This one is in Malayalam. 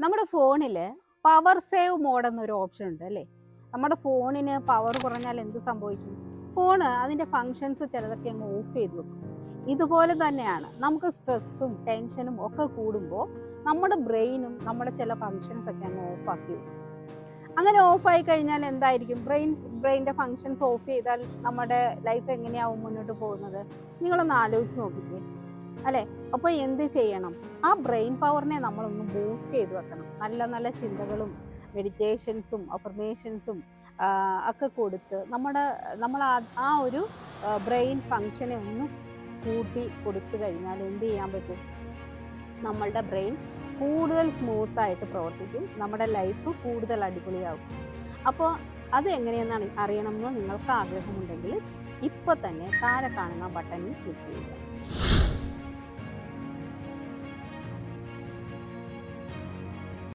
നമ്മുടെ ഫോണിൽ പവർ സേവ് മോഡ് എന്നൊരു ഓപ്ഷൻ ഉണ്ട് അല്ലേ. നമ്മുടെ ഫോണിന് പവർ കുറഞ്ഞാൽ എന്ത് സംഭവിക്കും? ഫോണ് അതിൻ്റെ ഫങ്ഷൻസ് ചിലതൊക്കെ അങ്ങ് ഓഫ് ചെയ്ത് വെക്കും. ഇതുപോലെ തന്നെയാണ് നമുക്ക് സ്ട്രെസ്സും ടെൻഷനും ഒക്കെ കൂടുമ്പോൾ നമ്മുടെ നമ്മുടെ ചില ഫങ്ഷൻസ് ഒക്കെ അങ്ങ് ഓഫാക്കി വെക്കും. അങ്ങനെ ഓഫായി കഴിഞ്ഞാൽ എന്തായിരിക്കും? ബ്രെയിൻ്റെ ഫങ്ഷൻസ് ഓഫ് ചെയ്താൽ നമ്മുടെ ലൈഫ് എങ്ങനെയാവും മുന്നോട്ട് പോകുന്നത്? നിങ്ങളൊന്ന് ആലോചിച്ച് നോക്കിക്കേ അല്ലേ. അപ്പോൾ എന്ത് ചെയ്യണം? ആ ബ്രെയിൻ പവറിനെ നമ്മളൊന്ന് ബൂസ്റ്റ് ചെയ്ത് വെക്കണം. നല്ല നല്ല ചിന്തകളും മെഡിറ്റേഷൻസും അഫർമേഷൻസും ഒക്കെ കൊടുത്ത് നമ്മൾ ആ ഒരു ബ്രെയിൻ ഫങ്ഷനെ ഒന്ന് കൂട്ടി കൊടുത്തു കഴിഞ്ഞാൽ എന്ത് ചെയ്യാൻ പറ്റും? നമ്മളുടെ ബ്രെയിൻ കൂടുതൽ സ്മൂത്തായിട്ട് പ്രവർത്തിക്കും, നമ്മുടെ ലൈഫ് കൂടുതൽ അടിപൊളിയാകും. അപ്പോൾ അത് എങ്ങനെയെന്നാണ് അറിയണമെന്ന് നിങ്ങൾക്ക് ആഗ്രഹമുണ്ടെങ്കിൽ ഇപ്പോൾ തന്നെ താഴെ കാണുന്ന ബട്ടണിൽ ക്ലിക്ക് ചെയ്യുക.